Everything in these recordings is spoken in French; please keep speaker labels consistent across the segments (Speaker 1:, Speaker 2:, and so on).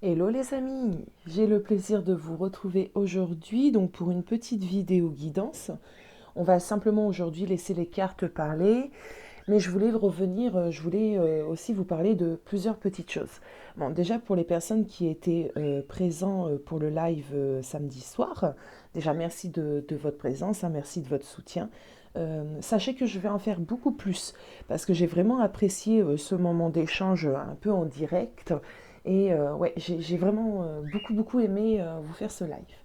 Speaker 1: Hello les amis, j'ai le plaisir de vous retrouver aujourd'hui donc pour une petite vidéo guidance. On va simplement aujourd'hui laisser les cartes parler, mais je voulais revenir, je voulais aussi vous parler de plusieurs petites choses. Bon, déjà pour les personnes qui étaient présents pour le live samedi soir, déjà merci de votre présence, hein, merci de votre soutien. Sachez que je vais en faire beaucoup plus parce que j'ai vraiment apprécié ce moment d'échange un peu en direct et ouais, j'ai vraiment beaucoup aimé vous faire ce live.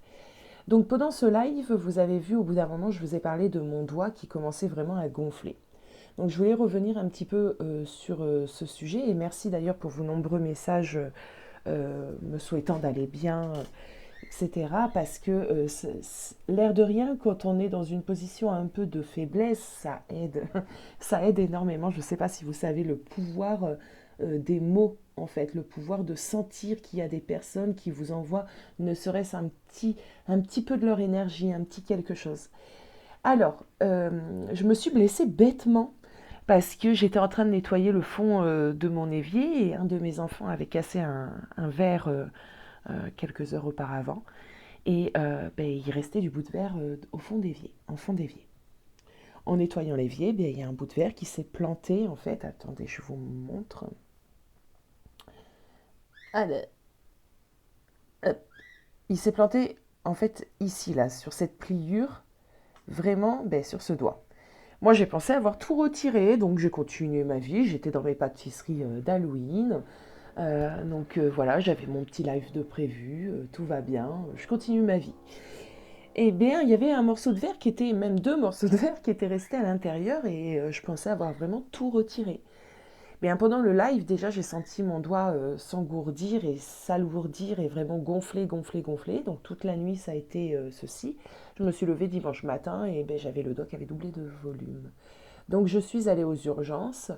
Speaker 1: Donc pendant ce live, vous avez vu au bout d'un moment, je vous ai parlé de mon doigt qui commençait vraiment à gonfler. Donc je voulais revenir un petit peu sur ce sujet et merci d'ailleurs pour vos nombreux messages me souhaitant d'aller bien, etc. Parce que l'air de rien, quand on est dans une position un peu de faiblesse, ça aide. Ça aide énormément. Je ne sais pas si vous savez le pouvoir des mots, en fait, le pouvoir de sentir qu'il y a des personnes qui vous envoient ne serait-ce un petit peu de leur énergie, un petit quelque chose. Alors, je me suis blessée bêtement parce que j'étais en train de nettoyer le fond de mon évier et un de mes enfants avait cassé un verre quelques heures auparavant. Et ben, il restait du bout de verre au fond d'évier, en fond d'évier. En nettoyant l'évier, ben, il y a un bout de verre qui s'est planté en fait. Attendez, je vous montre. Allez, hop. Il s'est planté en fait ici, là, sur cette pliure, vraiment ben, sur ce doigt. Moi, j'ai pensé avoir tout retiré, donc j'ai continué ma vie. J'étais dans mes pâtisseries d'Halloween. Voilà, j'avais mon petit live de prévu, tout va bien, je continue ma vie. Eh bien, il y avait un morceau de verre qui était, même deux morceaux de verre qui étaient restés à l'intérieur et je pensais avoir vraiment tout retiré. Bien, pendant le live, déjà, j'ai senti mon doigt s'engourdir et s'alourdir et vraiment gonfler. Donc toute la nuit, ça a été ceci. Je me suis levée dimanche matin et ben, j'avais le doigt qui avait doublé de volume. Donc je suis allée aux urgences.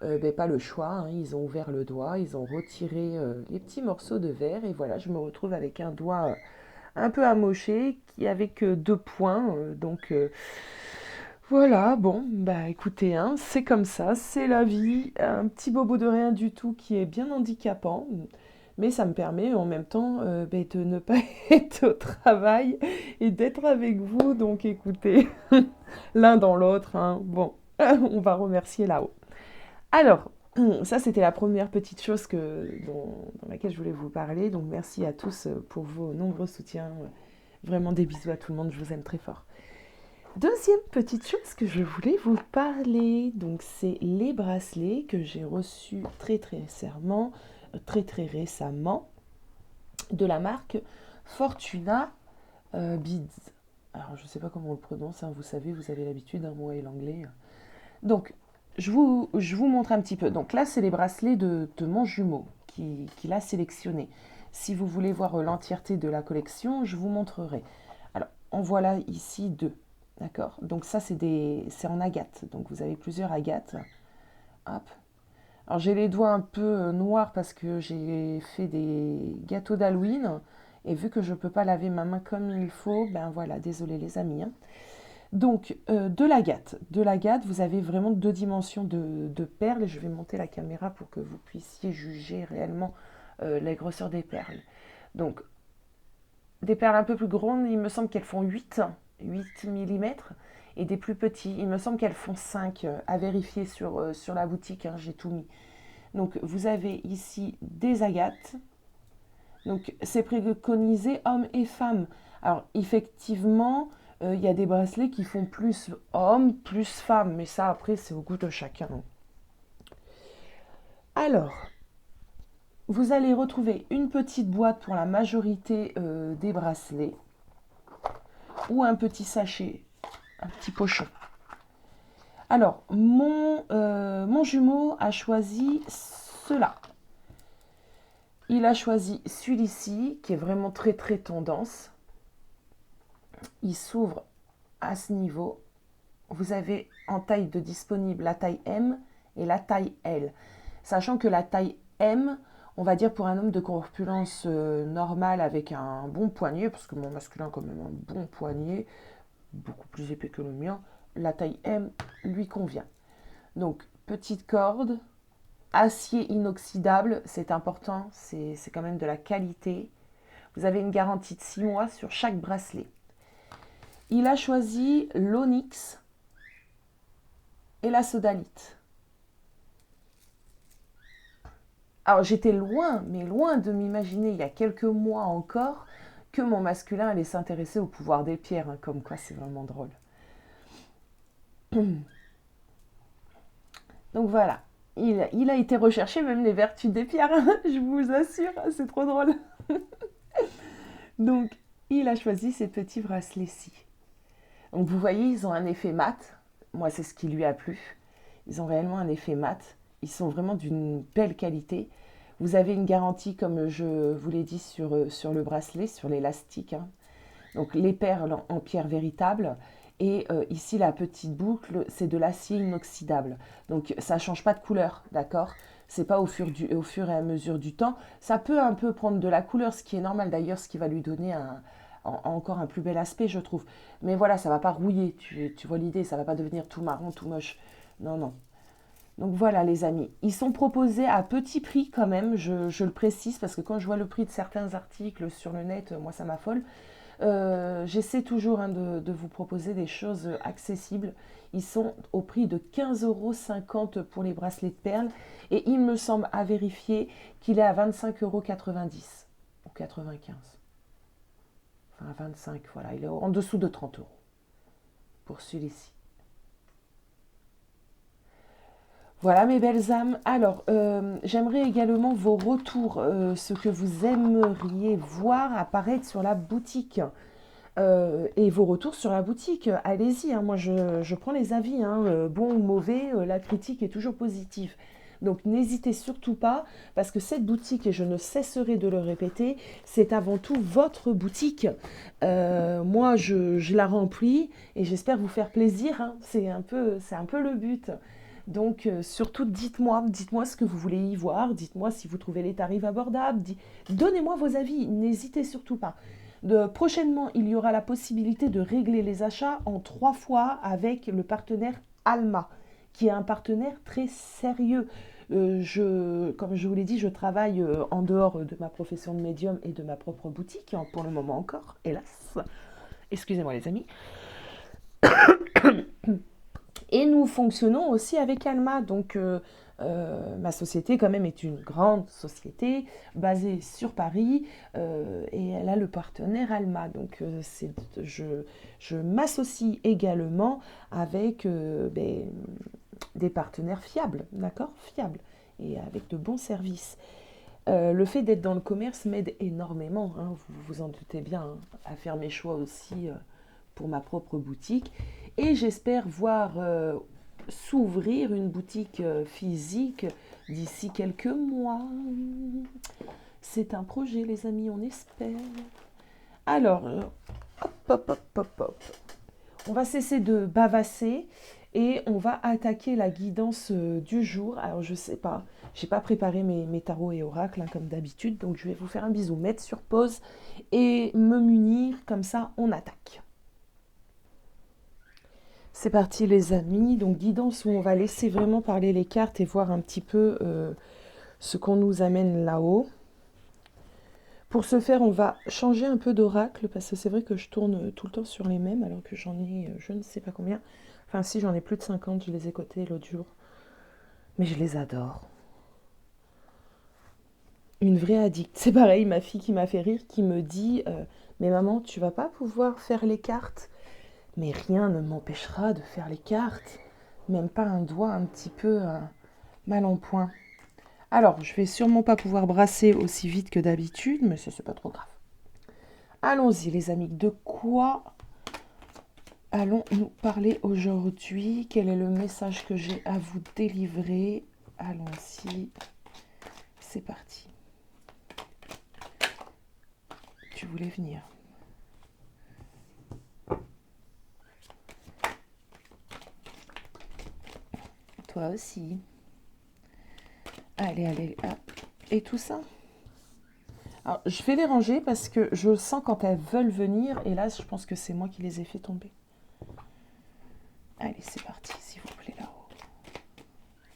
Speaker 1: Ben, pas le choix, hein. Ils ont ouvert le doigt, ils ont retiré les petits morceaux de verre et voilà, je me retrouve avec un doigt un peu amoché, qui avait que deux points. Voilà, bon, bah écoutez, hein, c'est comme ça, c'est la vie. Un petit bobo de rien du tout qui est bien handicapant, mais ça me permet en même temps ben, de ne pas être au travail et d'être avec vous. Donc écoutez, l'un dans l'autre, hein, bon, on va remercier là-haut. Alors, ça c'était la première petite chose dans laquelle je voulais vous parler. Donc merci à tous pour vos nombreux soutiens. Vraiment des bisous à tout le monde, je vous aime très fort. Deuxième petite chose que je voulais vous parler, donc c'est les bracelets que j'ai reçus très récemment de la marque Fortuna Beads. Alors je ne sais pas comment on le prononce, hein, vous savez, vous avez l'habitude, hein, moi et l'anglais. Donc je vous montre un petit peu. Donc là c'est les bracelets de mon jumeau qui l'a sélectionné. Si vous voulez voir l'entièreté de la collection, je vous montrerai. Alors en voilà ici deux. D'accord. Donc ça, c'est en agate. Donc vous avez plusieurs agates. Hop. Alors j'ai les doigts un peu noirs parce que j'ai fait des gâteaux d'Halloween. Et vu que je ne peux pas laver ma main comme il faut, ben voilà, désolé les amis, hein. Donc de l'agate. De l'agate, vous avez vraiment deux dimensions de perles. Je vais monter la caméra pour que vous puissiez juger réellement la grosseur des perles. Donc des perles un peu plus grandes, il me semble qu'elles font 8 millimètres. Et des plus petits, il me semble qu'elles font 5 à vérifier sur la boutique, hein, j'ai tout mis. Donc vous avez ici des agates. Donc c'est préconisé hommes et femmes. Alors effectivement, il y a des bracelets qui font plus hommes, plus femmes. Mais ça après, c'est au goût de chacun. Alors, vous allez retrouver une petite boîte pour la majorité des bracelets ou un petit sachet, un petit pochon. Alors, mon jumeau a choisi cela. Il a choisi celui-ci, qui est vraiment très tendance. Il s'ouvre à ce niveau. Vous avez en taille de disponible la taille M et la taille L. Sachant que la taille M, on va dire pour un homme de corpulence normale avec un bon poignet, parce que mon masculin a quand même un bon poignet, beaucoup plus épais que le mien, la taille M lui convient. Donc, petite corde, acier inoxydable, c'est important, c'est quand même de la qualité. Vous avez une garantie de 6 mois sur chaque bracelet. Il a choisi l'onyx et la sodalite. Alors j'étais loin, mais loin de m'imaginer il y a quelques mois encore que mon masculin allait s'intéresser au pouvoir des pierres, hein, comme quoi c'est vraiment drôle. Donc voilà, il a été recherché même les vertus des pierres, je vous assure, c'est trop drôle. Donc il a choisi ces petits bracelets-ci. Donc vous voyez, ils ont un effet mat, moi c'est ce qui lui a plu. Ils ont réellement un effet mat, ils sont vraiment d'une belle qualité. Vous avez une garantie, comme je vous l'ai dit, sur le bracelet, sur l'élastique. Hein. Donc les perles en pierre véritable. Et ici, la petite boucle, c'est de l'acier inoxydable. Donc ça ne change pas de couleur, d'accord? C'est pas au fur et à mesure du temps. Ça peut un peu prendre de la couleur, ce qui est normal d'ailleurs, ce qui va lui donner encore un plus bel aspect, je trouve. Mais voilà, ça ne va pas rouiller, tu vois l'idée, ça ne va pas devenir tout marron, tout moche. Non, non. Donc voilà les amis, ils sont proposés à petit prix quand même, je le précise, parce que quand je vois le prix de certains articles sur le net, moi ça m'affole. J'essaie toujours hein, de vous proposer des choses accessibles. Ils sont au prix de 15,50 € pour les bracelets de perles, et il me semble à vérifier qu'il est à 25,90 € ou 95. Enfin 25, voilà, il est en dessous de 30 € pour celui-ci. Voilà mes belles âmes. Alors, j'aimerais également vos retours, ce que vous aimeriez voir apparaître sur la boutique. Et vos retours sur la boutique, allez-y, hein, moi je prends les avis, hein, bon ou mauvais, la critique est toujours positive. Donc n'hésitez surtout pas, parce que cette boutique, et je ne cesserai de le répéter, c'est avant tout votre boutique. Moi je la remplis et j'espère vous faire plaisir, hein, c'est un peu le but. Donc surtout dites-moi ce que vous voulez y voir, dites-moi si vous trouvez les tarifs abordables, donnez-moi vos avis, n'hésitez surtout pas. Prochainement, il y aura la possibilité de régler les achats en 3 fois avec le partenaire Alma, qui est un partenaire très sérieux. Comme je vous l'ai dit, je travaille en dehors de ma profession de médium et de ma propre boutique, pour le moment encore, hélas. Excusez-moi les amis. Et nous fonctionnons aussi avec Alma, donc ma société quand même est une grande société basée sur Paris et elle a le partenaire Alma. Donc je m'associe également avec des partenaires fiables, d'accord? Fiables et avec de bons services. Le fait d'être dans le commerce m'aide énormément, hein, vous vous en doutez bien, hein, à faire mes choix aussi pour ma propre boutique. Et j'espère voir s'ouvrir une boutique physique d'ici quelques mois. C'est un projet, les amis, on espère. Alors, hop. On va cesser de bavasser et on va attaquer la guidance du jour. Alors, je sais pas, j'ai pas préparé mes tarots et oracles hein, comme d'habitude, donc je vais vous faire un bisou, mettre sur pause et me munir, comme ça on attaque. C'est parti les amis, donc guidance où on va laisser vraiment parler les cartes et voir un petit peu ce qu'on nous amène là-haut. Pour ce faire, on va changer un peu d'oracle parce que c'est vrai que je tourne tout le temps sur les mêmes alors que j'en ai je ne sais pas combien. Enfin si, j'en ai plus de 50, je les ai cotés l'autre jour. Mais je les adore. Une vraie addict. C'est pareil, ma fille qui m'a fait rire, qui me dit mais maman, tu vas pas pouvoir faire les cartes? Mais rien ne m'empêchera de faire les cartes, même pas un doigt un petit peu mal en point. Alors, je vais sûrement pas pouvoir brasser aussi vite que d'habitude, mais ça c'est pas trop grave. Allons-y les amis, de quoi allons-nous parler aujourd'hui? Quel est le message que j'ai à vous délivrer? Allons-y, c'est parti. Tu voulais venir? Toi aussi. Allez, hop. Et tout ça. Alors, je vais les ranger parce que je sens quand elles veulent venir. Et là, je pense que c'est moi qui les ai fait tomber. Allez, c'est parti, s'il vous plaît, là-haut.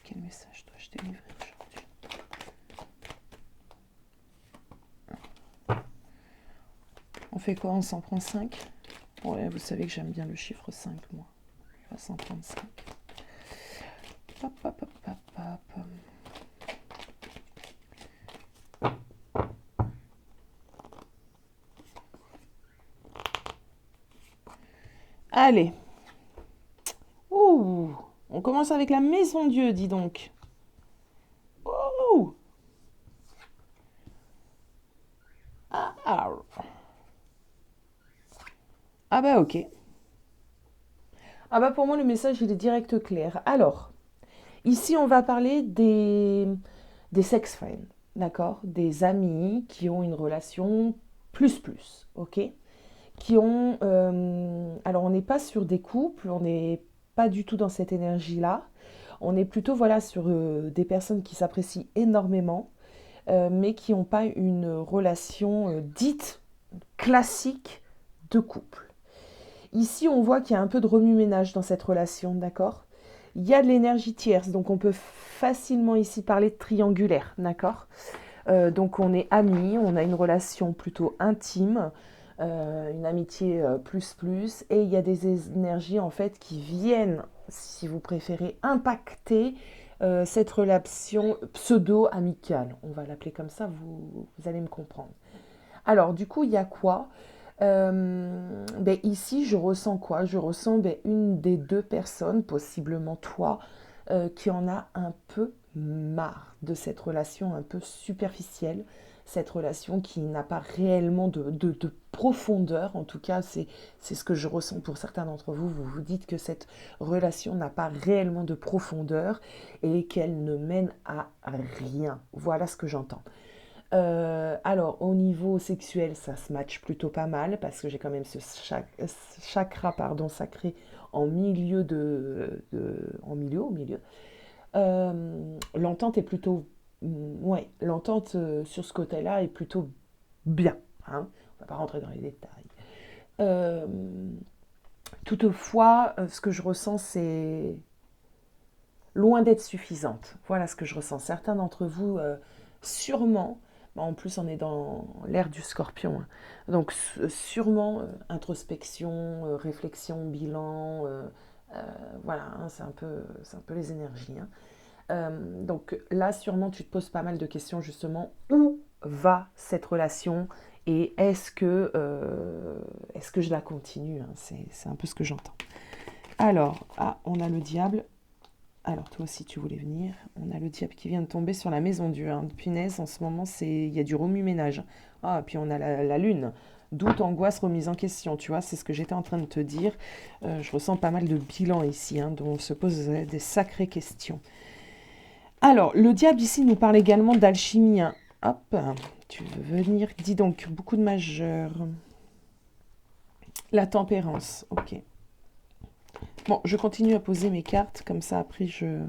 Speaker 1: Quel message dois-je délivrer aujourd'hui? On fait quoi? On s'en prend 5? Ouais, vous savez que j'aime bien le chiffre 5, moi. On va s'en prendre 5. Hop, hop, hop, hop, hop. Allez. Ouh, on commence avec la maison Dieu, dis donc. Ouh. Ah, ah. Ah bah ok. Ah bah pour moi le message il est direct clair. Alors, ici on va parler des sex friends, d'accord? Des amis qui ont une relation plus, ok? Qui ont... alors on n'est pas sur des couples, on n'est pas du tout dans cette énergie-là. On est plutôt voilà, sur des personnes qui s'apprécient énormément, mais qui n'ont pas une relation dite classique de couple. Ici, on voit qu'il y a un peu de remue-ménage dans cette relation, d'accord? Il y a de l'énergie tierce, donc on peut facilement ici parler de triangulaire, d'accord? Donc on est amis, on a une relation plutôt intime, une amitié plus, et il y a des énergies en fait qui viennent, si vous préférez, impacter cette relation pseudo-amicale. On va l'appeler comme ça, vous allez me comprendre. Alors du coup, il y a quoi? Ici, je ressens quoi? Je ressens une des deux personnes, possiblement toi, qui en a un peu marre de cette relation un peu superficielle, cette relation qui n'a pas réellement de profondeur. En tout cas, c'est ce que je ressens pour certains d'entre vous. Vous vous dites que cette relation n'a pas réellement de profondeur et qu'elle ne mène à rien. Voilà ce que j'entends. Alors, au niveau sexuel, ça se match plutôt pas mal parce que j'ai quand même ce chakra sacré en milieu au milieu. L'entente est plutôt, ouais, l'entente sur ce côté-là est plutôt bien. Hein. On va pas rentrer dans les détails. Euh, Toutefois, ce que je ressens, c'est loin d'être suffisante. Voilà ce que je ressens. Certains d'entre vous, sûrement, en plus on est dans l'ère du scorpion, hein. Donc sûrement introspection, réflexion, bilan, voilà, hein, c'est un peu les énergies. Hein. Donc là, sûrement, tu te poses pas mal de questions justement. Où va cette relation et est-ce que je la continue, hein. C'est un peu ce que j'entends. Alors, on a le diable. Alors toi aussi tu voulais venir. On a le diable qui vient de tomber sur la maison Dieu. Hein. Punaise, en ce moment il y a du remue-ménage. Ah, puis on a la lune. Doute, angoisse, remise en question. Tu vois, c'est ce que j'étais en train de te dire. Je ressens pas mal de bilans ici, hein, dont on se pose des sacrées questions. Alors, le diable ici nous parle également d'alchimie. Hein. Hop, tu veux venir? Dis donc, beaucoup de majeurs. La tempérance, ok. Bon, je continue à poser mes cartes, comme ça après je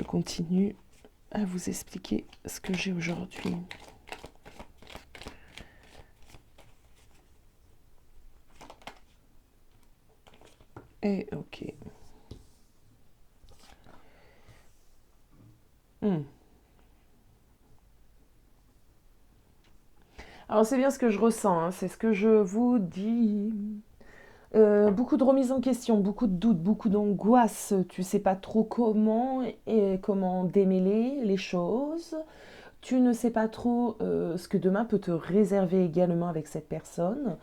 Speaker 1: continue à vous expliquer ce que j'ai aujourd'hui. Et ok. Alors c'est bien ce que je ressens, hein, c'est ce que je vous dis. Beaucoup de remises en question, beaucoup de doutes, beaucoup d'angoisse. Tu sais pas trop comment et comment démêler les choses. Tu ne sais pas trop ce que demain peut te réserver également avec cette personne.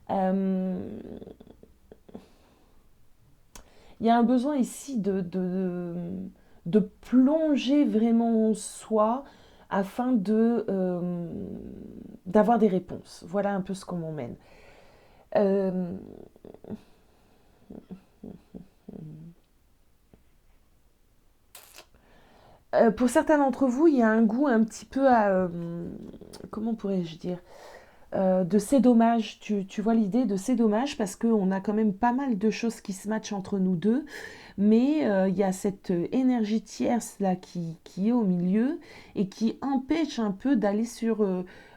Speaker 1: Euh, Il y a un besoin ici de plonger vraiment en soi afin d'avoir des réponses. Voilà un peu ce qu'on m'emmène. Euh, pour certains d'entre vous, il y a un goût un petit peu à... comment pourrais-je dire de c'est dommage, tu vois l'idée de c'est dommage parce qu'on a quand même pas mal de choses qui se matchent entre nous deux, mais il y a cette énergie tierce là qui est au milieu et qui empêche un peu d'aller sur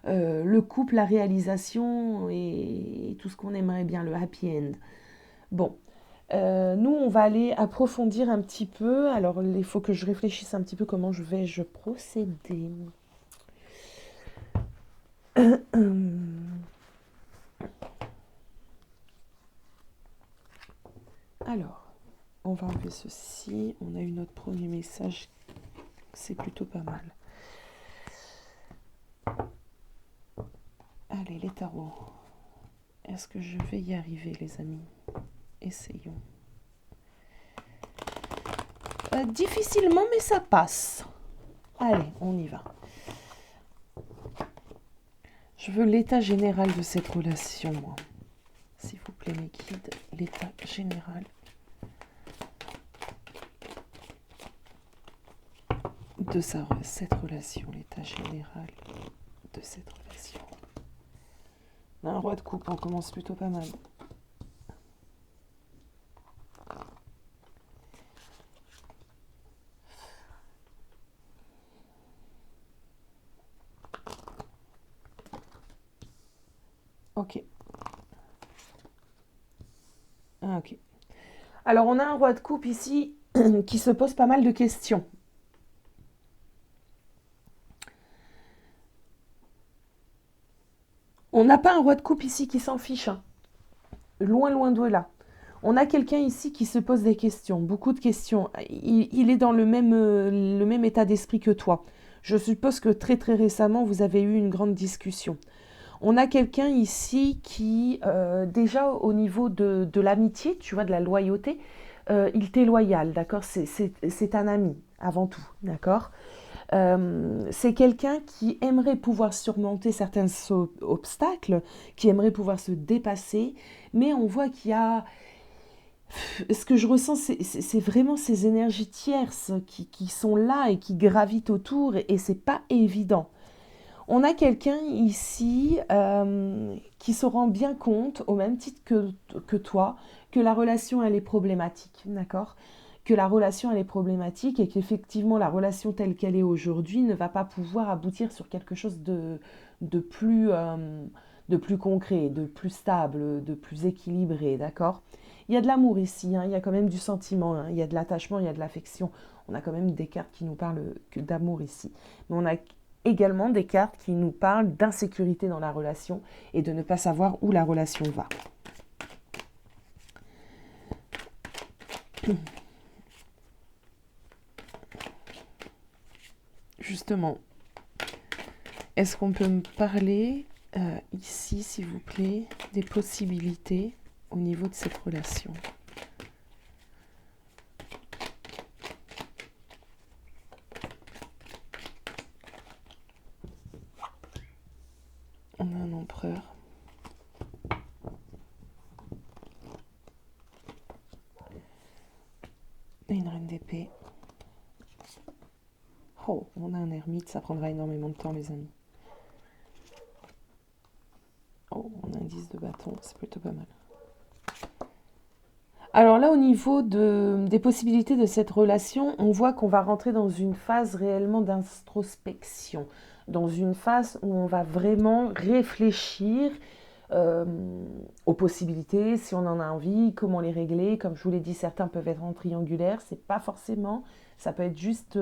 Speaker 1: le couple, la réalisation et tout ce qu'on aimerait bien, le happy end. Bon, nous on va aller approfondir un petit peu, alors il faut que je réfléchisse un petit peu comment je procéder. Alors, on va enlever ceci. On a eu notre premier message. C'est plutôt pas mal. Allez, les tarots. Est-ce que je vais y arriver, les amis? Essayons. Difficilement, mais ça passe. Allez, on y va. Je veux l'état général de cette relation, moi. S'il vous plaît, mes guides, l'état général de cette relation, l'état général de cette relation. On a un roi de coupe, on commence plutôt pas mal. Ok. Ah, ok. Alors, on a un roi de coupe ici qui se pose pas mal de questions. On n'a pas un roi de coupe ici qui s'en fiche. Hein. Loin, loin de là. On a quelqu'un ici qui se pose des questions, beaucoup de questions. Il est dans le même état d'esprit que toi. Je suppose que très très récemment, vous avez eu une grande discussion. On a quelqu'un ici qui, déjà au niveau de l'amitié, tu vois, de la loyauté, il t'est loyal, d'accord? C'est un ami, avant tout, d'accord? C'est quelqu'un qui aimerait pouvoir surmonter certains obstacles, qui aimerait pouvoir se dépasser, mais on voit qu'il y a... Ce que je ressens, c'est vraiment ces énergies tierces qui sont là et qui gravitent autour, et c'est pas évident. On a quelqu'un ici qui se rend bien compte, au même titre que toi, que la relation, elle est problématique, d'accord? Que la relation, elle est problématique et qu'effectivement, la relation telle qu'elle est aujourd'hui ne va pas pouvoir aboutir sur quelque chose de plus concret, de plus stable, de plus équilibré, d'accord? Il y a de l'amour ici, hein, il y a quand même du sentiment, hein, il y a de l'attachement, il y a de l'affection. On a quand même des cartes qui nous parlent d'amour ici. Mais on a également des cartes qui nous parlent d'insécurité dans la relation et de ne pas savoir où la relation va. Justement, est-ce qu'on peut me parler ici, s'il vous plaît, des possibilités au niveau de cette relation ? On a un empereur. Et une reine d'épée. Oh, on a un ermite, ça prendra énormément de temps, les amis. Oh, on a un 10 de bâton, c'est plutôt pas mal. Alors là, au niveau des possibilités de cette relation, on voit qu'on va rentrer dans une phase réellement d'introspection, dans une phase où on va vraiment réfléchir euh, aux possibilités, si on en a envie, comment les régler. Comme je vous l'ai dit, certains peuvent être en triangulaire, c'est pas forcément, ça peut être juste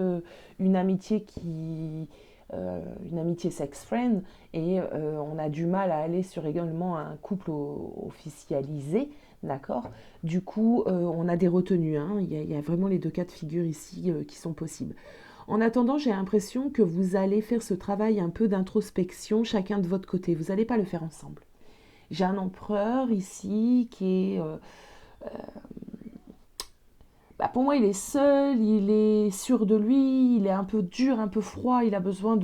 Speaker 1: une amitié une amitié sex-friend, et on a du mal à aller sur également un couple officialisé, d'accord? Du coup, on a des retenues, hein. Il y a vraiment les deux cas de figure ici qui sont possibles. En attendant, j'ai l'impression que vous allez faire ce travail un peu d'introspection chacun de votre côté. Vous n'allez pas le faire ensemble. J'ai un empereur ici qui est... pour moi, il est seul, il est sûr de lui, il est un peu dur, un peu froid, il a besoin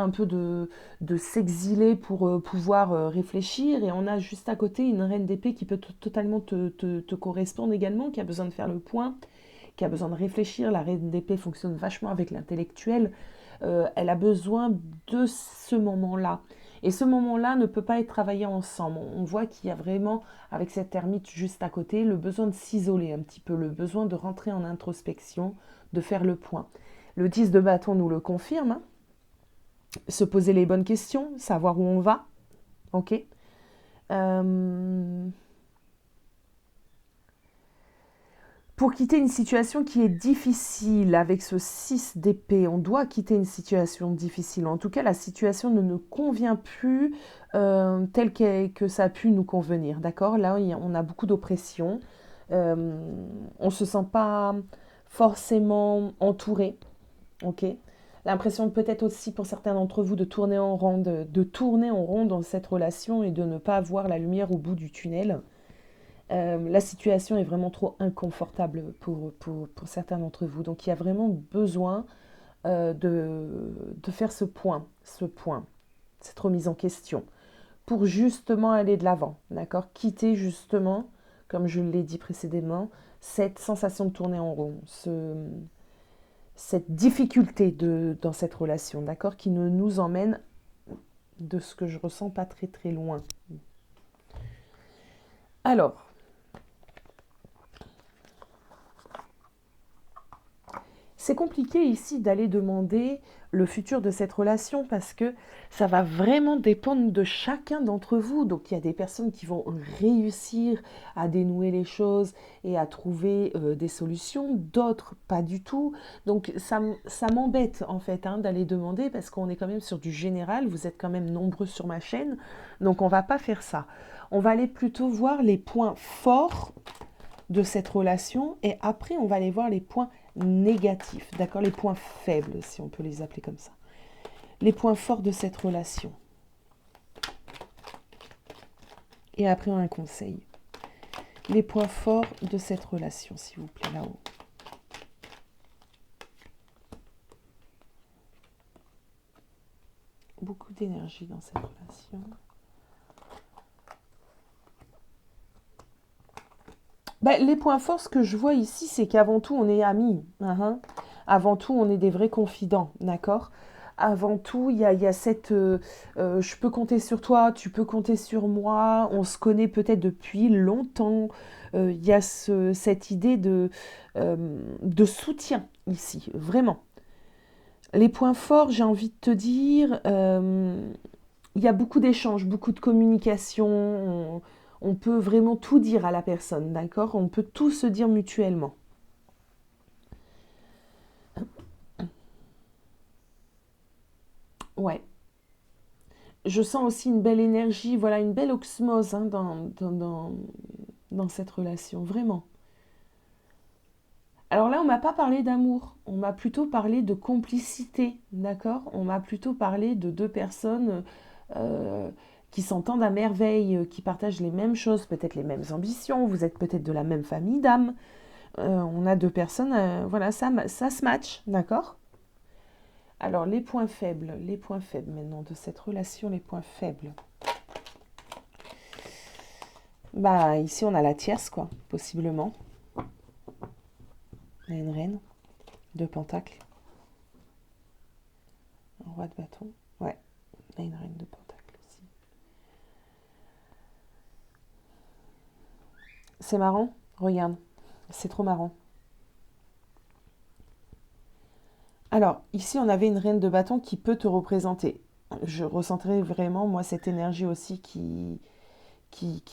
Speaker 1: un peu de s'exiler pour pouvoir réfléchir. Et on a juste à côté une reine d'épée qui peut totalement te correspondre également, qui a besoin de faire le point, qui a besoin de réfléchir. La reine d'épée fonctionne vachement avec l'intellectuel. Elle a besoin de ce moment-là. Et ce moment-là ne peut pas être travaillé ensemble. On voit qu'il y a vraiment, avec cette ermite juste à côté, le besoin de s'isoler un petit peu, le besoin de rentrer en introspection, de faire le point. Le 10 de bâton nous le confirme. Hein. Se poser les bonnes questions, savoir où on va. Ok. Pour quitter une situation qui est difficile avec ce 6 d'épée, on doit quitter une situation difficile. En tout cas, la situation ne nous convient plus telle que ça a pu nous convenir. D'accord? Là, on a beaucoup d'oppression. On ne se sent pas forcément entouré, ok. L'impression peut-être aussi pour certains d'entre vous de tourner en rond, de tourner en rond dans cette relation et de ne pas voir la lumière au bout du tunnel. La situation est vraiment trop inconfortable pour certains d'entre vous. Donc il y a vraiment besoin de faire ce point, cette remise en question, pour justement aller de l'avant, d'accord. Quitter justement, comme je l'ai dit précédemment, cette sensation de tourner en rond, cette difficulté dans cette relation, d'accord, qui ne nous emmène, de ce que je ressens, pas très très loin. Alors, c'est compliqué ici d'aller demander le futur de cette relation parce que ça va vraiment dépendre de chacun d'entre vous. Donc il y a des personnes qui vont réussir à dénouer les choses et à trouver des solutions, d'autres pas du tout. Donc ça m'embête en fait d'aller demander parce qu'on est quand même sur du général, vous êtes quand même nombreux sur ma chaîne, donc on va pas faire ça. On va aller plutôt voir les points forts de cette relation et après on va aller voir les points négatifs, d'accord, les points faibles si on peut les appeler comme ça, les points forts de cette relation. Et après un conseil, les points forts de cette relation, s'il vous plaît, là-haut. Beaucoup d'énergie dans cette relation. Les points forts, ce que je vois ici, c'est qu'avant tout, on est amis. Avant tout, on est des vrais confidents, d'accord. Avant tout, il y a cette... je peux compter sur toi, tu peux compter sur moi, on se connaît peut-être depuis longtemps. Il y a cette idée de soutien ici, vraiment. Les points forts, j'ai envie de te dire, il y a beaucoup d'échanges, beaucoup de communication. On peut vraiment tout dire à la personne, d'accord. On peut tout se dire mutuellement. Ouais. Je sens aussi une belle énergie, voilà, une belle osmose dans cette relation, vraiment. Alors là, on m'a pas parlé d'amour, on m'a plutôt parlé de complicité, d'accord. On m'a plutôt parlé de deux personnes euh, qui s'entendent à merveille, qui partagent les mêmes choses, peut-être les mêmes ambitions, vous êtes peut-être de la même famille d'âmes. On a deux personnes, voilà, ça se match, d'accord. Alors les points faibles maintenant de cette relation, les points faibles. Ici on a la tierce, quoi, possiblement. Il y a une reine, deux pentacles, un roi de bâton. Ouais, il y a une reine de pentacles aussi. C'est marrant, regarde, c'est trop marrant. Alors, ici, on avait une reine de bâton qui peut te représenter. Je ressentirais vraiment, moi, cette énergie aussi qui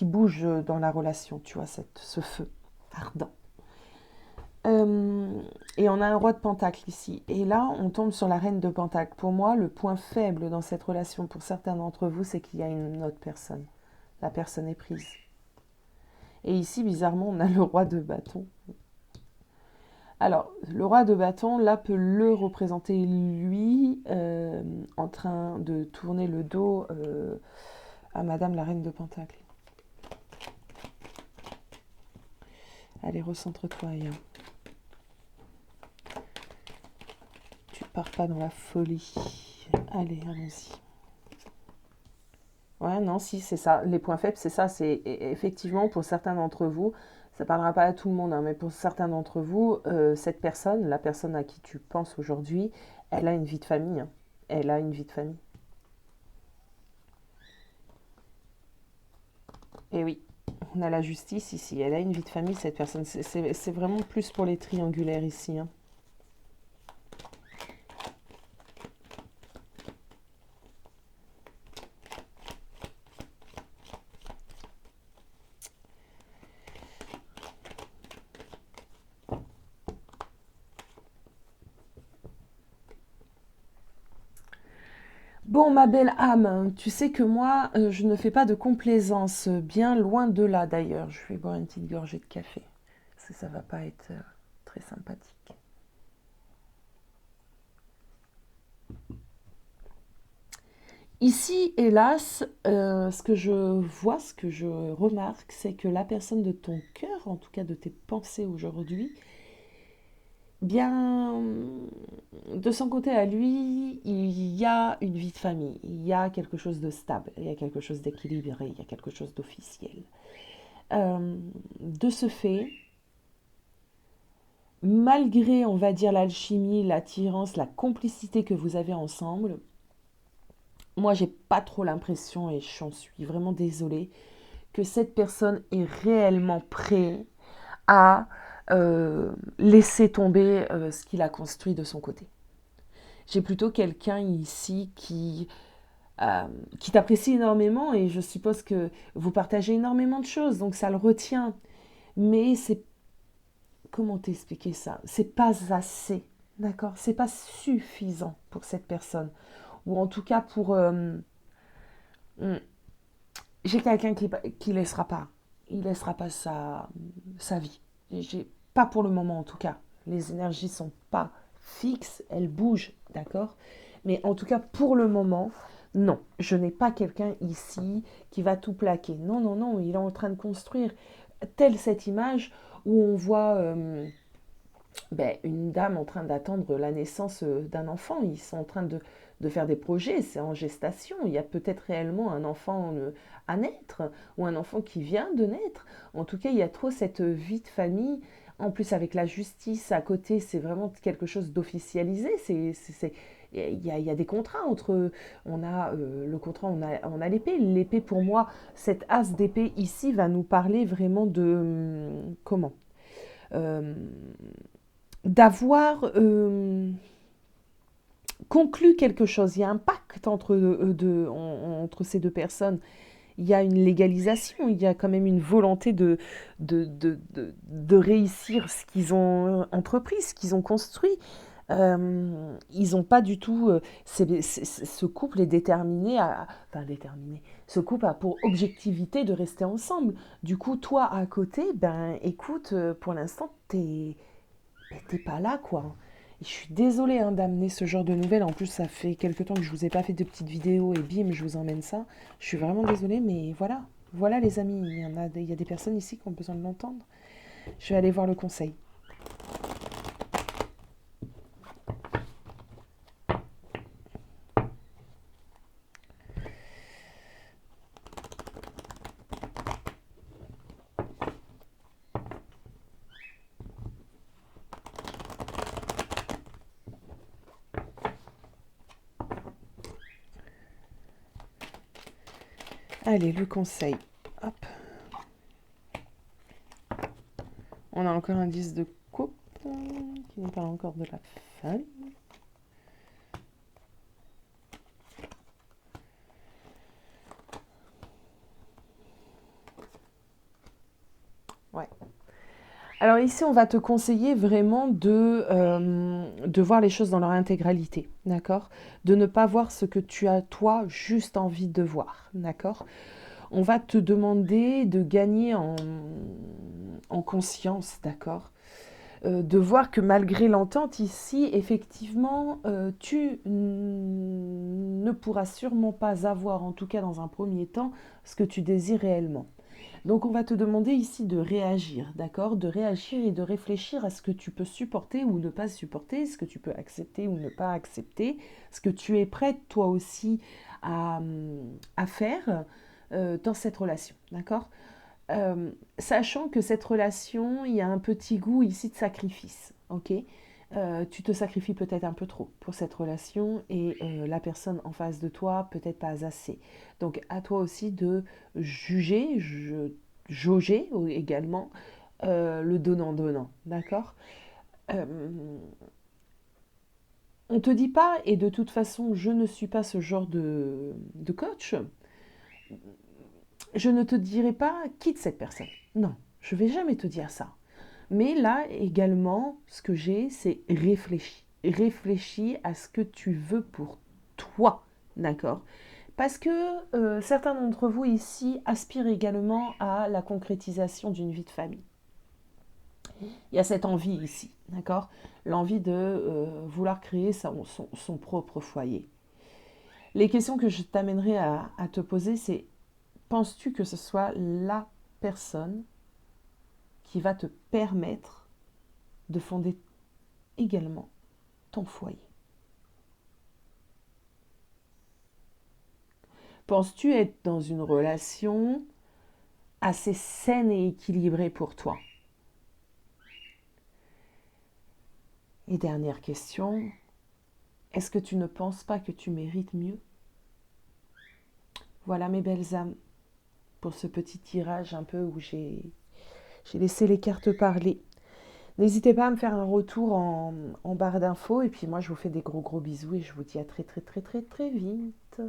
Speaker 1: bouge dans la relation, tu vois, ce feu ardent. Et on a un roi de pentacle ici. Et là, on tombe sur la reine de pentacle. Pour moi, le point faible dans cette relation, pour certains d'entre vous, c'est qu'il y a une autre personne. La personne est prise. Et ici, bizarrement, on a le roi de bâton. Alors, le roi de bâton, là, peut le représenter lui, en train de tourner le dos à Madame la reine de pentacle. Allez, recentre-toi, Aya. Tu pars pas dans la folie. Allez, allons-y. Ouais, non, si, c'est ça. Les points faibles, c'est ça. C'est effectivement, pour certains d'entre vous, ça ne parlera pas à tout le monde, mais pour certains d'entre vous, cette personne, la personne à qui tu penses aujourd'hui, elle a une vie de famille. Elle a une vie de famille. Et oui, on a la justice ici. Elle a une vie de famille, cette personne. C'est vraiment plus pour les triangulaires ici. Bon, ma belle âme, tu sais que moi, je ne fais pas de complaisance, bien loin de là d'ailleurs. Je vais boire une petite gorgée de café. que ça va pas être très sympathique. Ici, hélas, ce que je vois, ce que je remarque, c'est que la personne de ton cœur, en tout cas de tes pensées aujourd'hui, bien, de son côté à lui, il y a une vie de famille, il y a quelque chose de stable, il y a quelque chose d'équilibré, il y a quelque chose d'officiel. De ce fait, malgré, on va dire, l'alchimie, l'attirance, la complicité que vous avez ensemble, moi, j'ai pas trop l'impression, et j'en suis vraiment désolée, que cette personne est réellement prête à laisser tomber ce qu'il a construit de son côté. J'ai plutôt quelqu'un ici qui t'apprécie énormément et je suppose que vous partagez énormément de choses, donc ça le retient. Mais c'est, comment t'expliquer ça? C'est pas assez, d'accord? C'est pas suffisant pour cette personne. Ou en tout cas pour... j'ai quelqu'un qui laissera pas. Il laissera pas sa vie. Pas pour le moment en tout cas. Les énergies sont pas fixes, elles bougent, d'accord? Mais en tout cas pour le moment, non. Je n'ai pas quelqu'un ici qui va tout plaquer. Non, non, non. Il est en train de construire telle cette image où on voit une dame en train d'attendre la naissance d'un enfant. Ils sont en train de faire des projets, c'est en gestation. Il y a peut-être réellement un enfant à naître ou un enfant qui vient de naître. En tout cas, il y a trop cette vie de famille. En plus, avec la justice à côté, c'est vraiment quelque chose d'officialisé. Il y a des contrats entre... On a le contrat, on a l'épée. L'épée, pour moi, cette as d'épée ici va nous parler vraiment de... comment euh, d'avoir conclu quelque chose. Il y a un pacte entre ces deux personnes. Il y a une légalisation, il y a quand même une volonté de réussir ce qu'ils ont entrepris, ce qu'ils ont construit. Ils n'ont pas du tout... ce couple est déterminé enfin, déterminé. Ce couple a pour objectivité de rester ensemble. Du coup, toi, à côté, ben, écoute, pour l'instant, t'es pas là, quoi. Et je suis désolée d'amener ce genre de nouvelles. En plus, ça fait quelque temps que je vous ai pas fait de petites vidéos et bim, je vous emmène ça. Je suis vraiment désolée, mais voilà. Voilà, les amis. Il y a des personnes ici qui ont besoin de l'entendre. Je vais aller voir le conseil. Allez, le conseil. Hop. On a encore un 10 de coupe qui nous parle encore de la famille. Ouais. Alors ici, on va te conseiller vraiment de voir les choses dans leur intégralité, d'accord? De ne pas voir ce que tu as, toi, juste envie de voir, d'accord? On va te demander de gagner en conscience, d'accord? De voir que malgré l'entente ici, effectivement, tu ne pourras sûrement pas avoir, en tout cas dans un premier temps, ce que tu désires réellement. Donc on va te demander ici de réagir, d'accord? De réagir et de réfléchir à ce que tu peux supporter ou ne pas supporter, ce que tu peux accepter ou ne pas accepter, ce que tu es prête toi aussi à faire dans cette relation, d'accord? Sachant que cette relation, il y a un petit goût ici de sacrifice, ok? Tu te sacrifies peut-être un peu trop pour cette relation et la personne en face de toi peut-être pas assez. Donc à toi aussi de juger, jauger également le donnant-donnant, d'accord? euh, On ne te dit pas, et de toute façon je ne suis pas ce genre de coach, je ne te dirai pas quitte cette personne. Non, je vais jamais te dire ça. Mais là également, ce que j'ai, c'est réfléchir. Réfléchis à ce que tu veux pour toi, d'accord? Parce que certains d'entre vous ici aspirent également à la concrétisation d'une vie de famille. Il y a cette envie ici, d'accord? L'envie de vouloir créer son propre foyer. Les questions que je t'amènerai à te poser, c'est penses-tu que ce soit la personne qui va te permettre de fonder également ton foyer? Penses-tu être dans une relation assez saine et équilibrée pour toi? Et dernière question, est-ce que tu ne penses pas que tu mérites mieux? Voilà mes belles âmes pour ce petit tirage un peu où j'ai laissé les cartes parler. N'hésitez pas à me faire un retour en barre d'infos et puis moi je vous fais des gros bisous et je vous dis à très très très très très vite.